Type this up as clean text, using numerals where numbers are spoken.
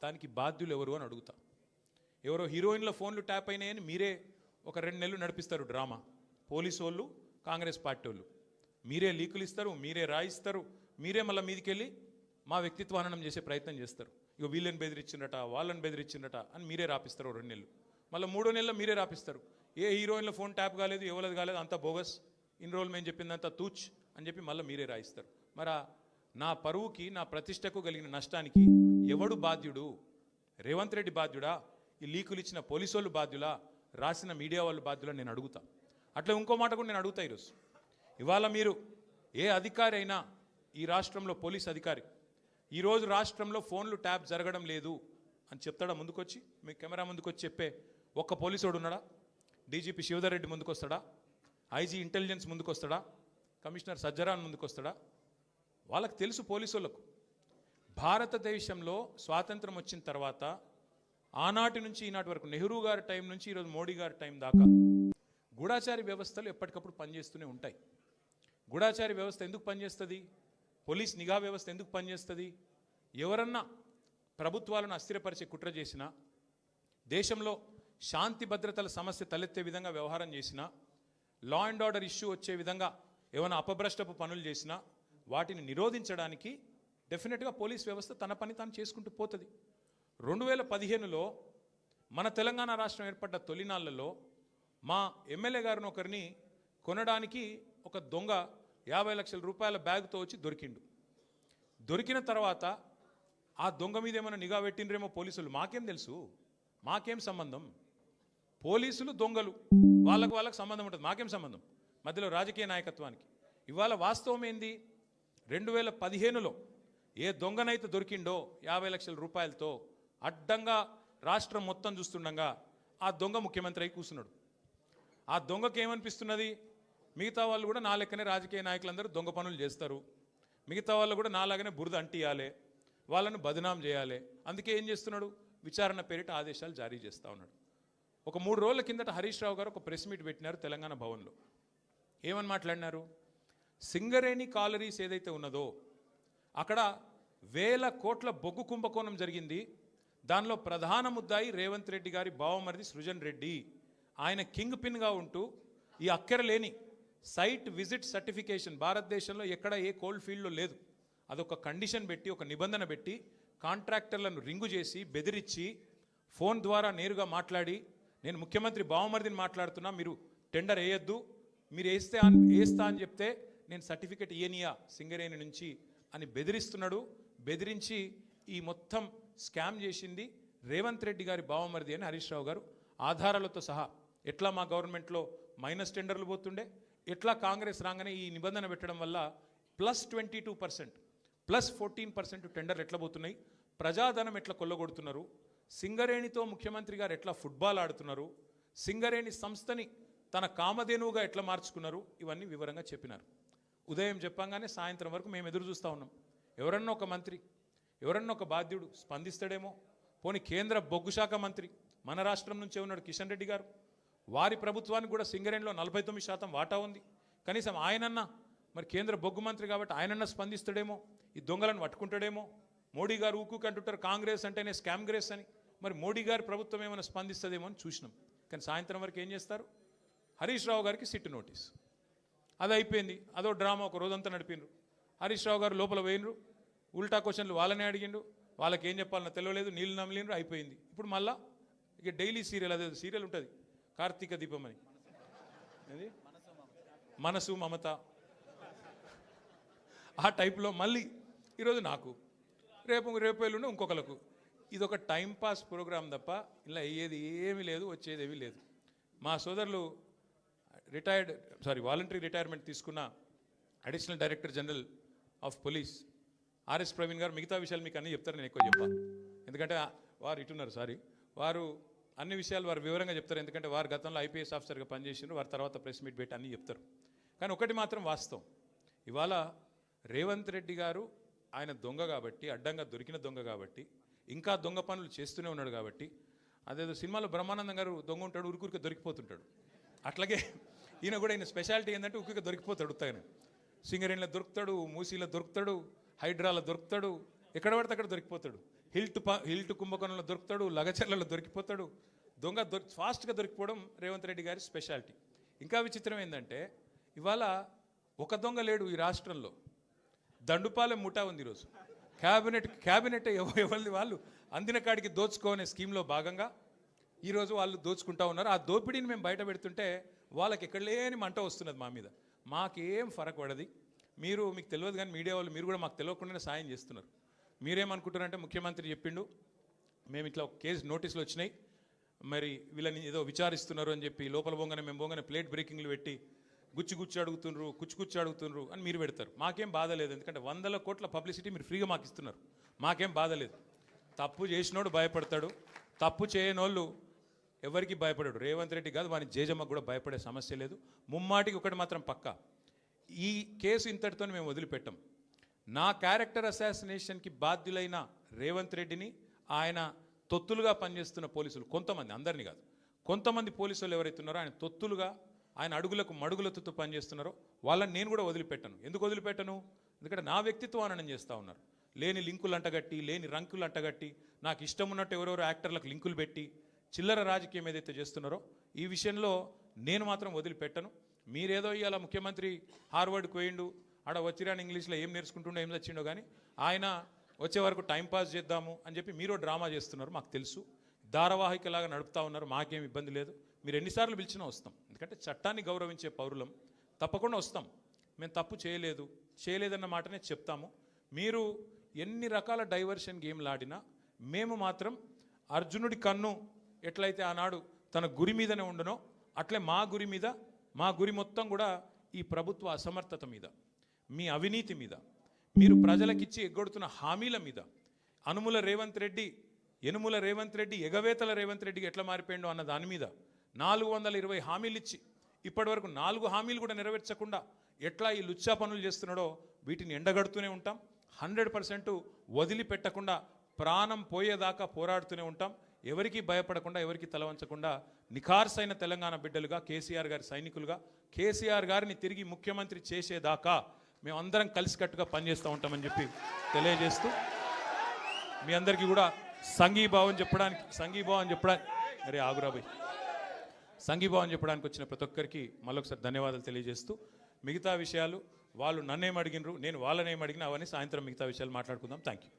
దానికి బాధ్యులు ఎవరు అని అడుగుతా. ఎవరో హీరోయిన్ల ఫోన్లు ట్యాప్ అయినాయని మీరే ఒక 2 నెలలు నడిపిస్తారు డ్రామా. పోలీసు వాళ్ళు, కాంగ్రెస్ పార్టీ వాళ్ళు మీరే లీకులు ఇస్తారు, మీరే రాయిస్తారు, మీరే మళ్ళీ మీదికి వెళ్ళి మా వ్యక్తిత్వాహనం చేసే ప్రయత్నం చేస్తారు. ఇక వీళ్ళని బెదిరించిందట, వాళ్ళని బెదిరించిందట అని మీరే రాపిస్తారు 2 నెలలు. మళ్ళీ 3వ నెలలో మీరే రాపిస్తారు. ఏ హీరోయిన్ల ఫోన్ ట్యాప్ కాలేదు, ఎవరిది కాలేదు, అంతా బోగస్, ఇన్ని రోజులు మేము చెప్పిందంతా తూచ్ అని చెప్పి మళ్ళీ మీరే రాయిస్తారు. మరి నా పరువుకి, నా ప్రతిష్టకు కలిగిన నష్టానికి ఎవడు బాధ్యుడు? రేవంత్ రెడ్డి బాధ్యుడా? ఈ లీకులు ఇచ్చిన పోలీసు వాళ్ళు బాధ్యులా? రాసిన మీడియా వాళ్ళు బాధ్యులా? నేను అడుగుతా. అట్లా ఇంకో మాట కూడా నేను అడుగుతా. ఈరోజు ఇవాళ మీరు ఏ అధికారి అయినా, ఈ రాష్ట్రంలో పోలీస్ అధికారి ఈరోజు రాష్ట్రంలో ఫోన్లు ట్యాప్ జరగడం లేదు అని చెప్తాడా? ముందుకొచ్చి మీ కెమెరా ముందుకొచ్చి చెప్పే ఒక్క పోలీసోడు ఉన్నాడా? డీజీపీ శివధర్ రెడ్డి ముందుకు వస్తాడా? ఐజీ ఇంటెలిజెన్స్ ముందుకు వస్తాడా? కమిషనర్ సజ్జరాన్ ముందుకు వస్తాడా? వాళ్ళకి తెలుసు, పోలీసు వాళ్ళకు భారతదేశంలో స్వాతంత్రం వచ్చిన తర్వాత ఆనాటి నుంచి ఈనాటి వరకు, నెహ్రూ గారి టైం నుంచి ఈరోజు మోడీ గారి టైం దాకా గూఢాచారి వ్యవస్థలు ఎప్పటికప్పుడు పనిచేస్తూనే ఉంటాయి. గూఢాచారి వ్యవస్థ ఎందుకు పనిచేస్తుంది? పోలీస్ నిఘా వ్యవస్థ ఎందుకు పనిచేస్తుంది? ఎవరన్నా ప్రభుత్వాలను అస్థిరపరిచే కుట్ర చేసినా, దేశంలో శాంతి భద్రతల సమస్య తలెత్తే విధంగా వ్యవహారం చేసినా, లా అండ్ ఆర్డర్ ఇష్యూ వచ్చే విధంగా ఏమైనా అపభ్రష్టపు పనులు చేసినా వాటిని నిరోధించడానికి డెఫినెట్గా పోలీస్ వ్యవస్థ తన పని తాను చేసుకుంటూ పోతుంది. 2015లో మన తెలంగాణ రాష్ట్రం ఏర్పడ్డ తొలినాళ్లలో మా ఎమ్మెల్యే గారిని ఒకరిని కొనడానికి ఒక దొంగ 50 లక్షల రూపాయల బ్యాగ్తో వచ్చి దొరికిండు. దొరికిన తర్వాత ఆ దొంగ మీద ఏమైనా నిఘా పెట్టిండ్రేమో పోలీసులు. మాకేం తెలుసు? మాకేం సంబంధం? పోలీసులు దొంగలు, వాళ్ళకు సంబంధం ఉంటుంది, మాకేం సంబంధం? మధ్యలో రాజకీయ నాయకత్వానికి. ఇవాళ వాస్తవం ఏంది? 2015లో ఏ దొంగనైతే దొరికిండో 50 లక్షల రూపాయలతో అడ్డంగా రాష్ట్రం మొత్తం చూస్తుండగా ఆ దొంగ ముఖ్యమంత్రి అయి కూర్చున్నాడు. ఆ దొంగకి ఏమనిపిస్తున్నది? మిగతా వాళ్ళు కూడా నా లెక్కనే రాజకీయ నాయకులందరూ దొంగ పనులు చేస్తారు, మిగతా వాళ్ళు కూడా నాలాగనే బురద అంటియాలి, వాళ్ళను బదనాం చేయాలి. అందుకే ఏం చేస్తున్నాడు? విచారణ పేరిట ఆదేశాలు జారీ చేస్తూ ఉన్నాడు. ఒక 3 రోజుల కిందట హరీష్ రావు గారు ఒక ప్రెస్ మీట్ పెట్టినారు తెలంగాణ భవన్లో. ఏమని మాట్లాడినారు? సింగరేణి కాలరీస్ ఏదైతే ఉన్నదో అక్కడ 1000 కోట్ల బొగ్గు కుంభకోణం జరిగింది. దానిలో ప్రధాన ముద్దాయి రేవంత్ రెడ్డి గారి బావమరిది సృజన్ రెడ్డి. ఆయన కింగ్ పిన్గా ఉంటూ ఈ అక్కరలేని సైట్ విజిట్ సర్టిఫికేషన్ భారతదేశంలో ఎక్కడ ఏ కోల్డ్ ఫీల్డ్లో లేదు. అదొక కండిషన్ పెట్టి, ఒక నిబంధన పెట్టి కాంట్రాక్టర్లను రింగు చేసి బెదిరించి ఫోన్ ద్వారా నేరుగా మాట్లాడి, నేను ముఖ్యమంత్రి బావమరిదిని మాట్లాడుతున్నా, మీరు టెండర్ వేయొద్దు, మీరు వేస్తా అని చెప్తే నేను సర్టిఫికెట్ ఇయనియా సింగరేణి నుంచి అని బెదిరిస్తున్నాడు. బెదిరించి ఈ మొత్తం స్కామ్ చేసింది రేవంత్ రెడ్డి గారి బావమరిది అని హరీష్ రావు గారు ఆధారాలతో సహా, ఎట్లా మా గవర్నమెంట్లో మైనస్ టెండర్లు పోతుండే, ఎట్లా కాంగ్రెస్ రాగానే ఈ నిబంధన పెట్టడం వల్ల +22% +14% టెండర్లు ఎట్లా పోతున్నాయి, ప్రజాధనం ఎట్లా కొల్లగొడుతున్నారు, సింగరేణితో ముఖ్యమంత్రి గారు ఎట్లా ఫుట్బాల్ ఆడుతున్నారు, సింగరేణి సంస్థని తన కామధేనువుగా ఎట్లా మార్చుకున్నారు, ఇవన్నీ వివరంగా చెప్పినారు. ఉదయం చెప్పంగానే సాయంత్రం వరకు మేము ఎదురు చూస్తూ ఉన్నాం. ఎవరన్నా ఒక మంత్రి, ఎవరన్నా ఒక బాధ్యుడు స్పందిస్తాడేమో. పోనీ కేంద్ర బొగ్గు శాఖ మంత్రి మన రాష్ట్రం నుంచే ఉన్నాడు కిషన్ రెడ్డి గారు, వారి ప్రభుత్వానికి కూడా సింగరేణిలో 49% వాటా ఉంది. కనీసం ఆయనన్నా, మరి కేంద్ర బొగ్గు మంత్రి కాబట్టి ఆయనన్నా స్పందిస్తాడేమో, ఈ దొంగలను పట్టుకుంటాడేమో. మోడీ గారు ఊకుకంటుంటారు కాంగ్రెస్ అంటేనే స్కామ్ గ్రేస్ అని, మరి మోడీ గారి ప్రభుత్వం ఏమైనా స్పందిస్తుందేమో అని చూసినాం. కానీ సాయంత్రం వరకు ఏం చేస్తారు? హరీష్ రావు గారికి సిట్ నోటీస్. అది అయిపోయింది, అదో డ్రామా ఒక రోజంతా నడిపిండ్రు. హరీష్ రావు గారు లోపల పోయినరు, ఉల్టా క్వశ్చన్లు వాళ్ళనే అడిగిండు, వాళ్ళకి ఏం చెప్పాలన్నా తెలియలేదు, నీళ్ళు నమ్మలేరు, అయిపోయింది. ఇప్పుడు మళ్ళా ఇక డైలీ సీరియల్, అదే సీరియల్ ఉంటుంది కార్తీక దీపం అని, అది మనసు మమత, ఆ టైప్లో మళ్ళీ ఈరోజు నాకు, రేపు ఎల్లుండి ఇంకొకరికి. ఇది ఒక టైంపాస్ ప్రోగ్రాం తప్ప ఇలా అయ్యేది ఏమీ లేదు, వచ్చేది ఏమీ లేదు. మా సోదరులు వాలంటరీ రిటైర్మెంట్ తీసుకున్న additional director general of police RS Praveen గారు మిగతా విషయాలు మీకు అన్నీ చెప్తారు, నేను ఎక్కువ చెప్పాను. ఎందుకంటే వారు ఇటున్నారు, వారు అన్ని విషయాలు వారు వివరంగా చెప్తారు. ఎందుకంటే వారు గతంలో ఐపీఎస్ ఆఫీసర్గా పనిచేసినారు, వారి తర్వాత ప్రెస్ మీట్ పెట్టి అన్నీ చెప్తారు. కానీ ఒకటి మాత్రం వాస్తవం, ఇవాళ రేవంత్ రెడ్డి గారు ఆయన దొంగ కాబట్టి, అడ్డంగా దొరికిన దొంగ కాబట్టి, ఇంకా దొంగ పనులు చేస్తూనే ఉన్నాడు కాబట్టి, అదేదో సినిమాలో బ్రహ్మానందం గారు దొంగ ఉంటాడు, ఉరికురికి దొరికిపోతుంటాడు, అట్లాగే ఈయన కూడా, ఈయన స్పెషాలిటీ ఏంటంటే ఉరికి దొరికిపోతాడు. ఉత్తగానే సింగరేణిలో దొరుకుతాడు, మూసీలో దొరుకుతాడు, హైడ్రాలో దొరుకుతాడు, ఎక్కడ పడితే అక్కడ దొరికిపోతాడు. హిల్ట్ కుంభకోణంలో దొరుకుతాడు, లగచర్లలో దొరికిపోతాడు. దొంగ ఫాస్ట్గా దొరికిపోవడం రేవంత్ రెడ్డి గారి స్పెషాలిటీ. ఇంకా విచిత్రం ఏంటంటే ఇవాళ ఒక దొంగ లేడు ఈ రాష్ట్రంలో. దండుపాలెం ముఠా ఉంది ఈరోజు. క్యాబినెట్ ఎవరిది వాళ్ళు అందిన కాడికి దోచుకోనే స్కీమ్లో భాగంగా ఈరోజు వాళ్ళు దోచుకుంటా ఉన్నారు. ఆ దోపిడీని మేము బయట పెడుతుంటే వాళ్ళకి ఎక్కడ లేని మంట వస్తున్నది మా మీద. మాకేం ఫరక్ పడది. మీకు తెలియదు కానీ మీడియా వాళ్ళు మీరు కూడా మాకు తెలియకుండానే సాయం చేస్తున్నారు. మీరేమనుకుంటారంటే ముఖ్యమంత్రి చెప్పిండు మేము ఇట్లా ఒక కేసు నోటీసులు వచ్చినాయి, మరి వీళ్ళని ఏదో విచారిస్తున్నారు అని చెప్పి లోపల పోగానే మేము పోగానే ప్లేట్ బ్రేకింగ్లు పెట్టి గుచ్చి అడుగుతుండ్రు అని మీరు పెడతారు. మాకేం బాధ లేదు, ఎందుకంటే 100 కోట్ల పబ్లిసిటీ మీరు ఫ్రీగా మాకు ఇస్తున్నారు. మాకేం బాధ లేదు. తప్పు చేసినోడు భయపడతాడు, తప్పు చేయనోళ్ళు ఎవరికి భయపడాడు. రేవంత్ రెడ్డి కాదు, వాని జేజమ్మకు కూడా భయపడే సమస్య లేదు. ముమ్మాటికి ఒకటి మాత్రం పక్కా, ఈ కేసు ఇంతటితో మేము వదిలిపెట్టాం. నా క్యారెక్టర్ అసాసినేషన్కి బాధ్యులైన రేవంత్ రెడ్డిని ఆయన తొత్తులుగా పనిచేస్తున్న పోలీసులు కొంతమంది, అందరినీ కాదు, కొంతమంది పోలీసులు ఎవరైతే ఉన్నారో ఆయన తొత్తులుగా, ఆయన అడుగులకు మడుగులతో పనిచేస్తున్నారో వాళ్ళని నేను కూడా వదిలిపెట్టను. ఎందుకు వదిలిపెట్టను? ఎందుకంటే నా వ్యక్తిత్వం హననం చేస్తూ ఉన్నారు. లేని లింకులు అంటగట్టి, లేని రంకులు అంటగట్టి, నాకు ఇష్టం ఉన్నట్టు ఎవరెవరో యాక్టర్లకు లింకులు పెట్టి చిల్లర రాజకీయం ఏదైతే చేస్తున్నారో ఈ విషయంలో నేను మాత్రం వదిలిపెట్టను. మీరేదో ఇవాళ ముఖ్యమంత్రి హార్వర్డ్కి పోయిండు, ఆడ వచ్చిరాని ఇంగ్లీష్లో ఏం నేర్చుకుంటుండో ఏం తెచ్చిండో కానీ ఆయన వచ్చే వరకు టైంపాస్ చేద్దాము అని చెప్పి మీరు డ్రామా చేస్తున్నారు. మాకు తెలుసు, ధారావాహికలాగా నడుపుతా ఉన్నారు. మాకేం ఇబ్బంది లేదు. మీరు ఎన్నిసార్లు పిలిచినా వస్తాం, ఎందుకంటే చట్టాన్ని గౌరవించే పౌరులం. తప్పకుండా వస్తాం. మేము తప్పు చేయలేదన్న మాటనే చెప్తాము. మీరు ఎన్ని రకాల డైవర్షన్ గేమ్లు ఆడినా మేము మాత్రం అర్జునుడి కన్ను ఎట్లయితే ఆనాడు తన గురి మీదనే ఉండనో అట్లే మా గురి మొత్తం కూడా ఈ ప్రభుత్వ అసమర్థత మీద, మీ అవినీతి మీద, మీరు ప్రజలకిచ్చి ఎగ్గొడుతున్న హామీల మీద, యనుమల రేవంత్ రెడ్డి ఎగవేతల రేవంత్ రెడ్డికి ఎట్లా మారిపోయిండో అన్న దాని మీద 420 హామీలు ఇచ్చి ఇప్పటివరకు 4 హామీలు కూడా నెరవేర్చకుండా ఎట్లా ఈ లుచ్చా పనులు చేస్తున్నాడో వీటిని ఎండగడుతూనే ఉంటాం. 100% వదిలిపెట్టకుండా ప్రాణం పోయేదాకా పోరాడుతూనే ఉంటాం. ఎవరికి భయపడకుండా, ఎవరికి తలవంచకుండా నిఖార్సైన తెలంగాణ బిడ్డలుగా, కేసీఆర్ గారి సైనికులుగా, కేసీఆర్ గారిని తిరిగి ముఖ్యమంత్రి చేసేదాకా మేమందరం కలిసికట్టుగా పనిచేస్తూ ఉంటామని చెప్పి తెలియజేస్తూ మీ అందరికీ కూడా సంఘీభావం చెప్పడానికి వచ్చిన ప్రతి ఒక్కరికి మళ్ళొకసారి ధన్యవాదాలు తెలియజేస్తూ, మిగతా విషయాలు వాళ్ళు నన్నేం అడిగినరు, నేను వాళ్ళనేం అడిగినా అవన్నీ సాయంత్రం మిగతా విషయాలు మాట్లాడుకుందాం. Thank you.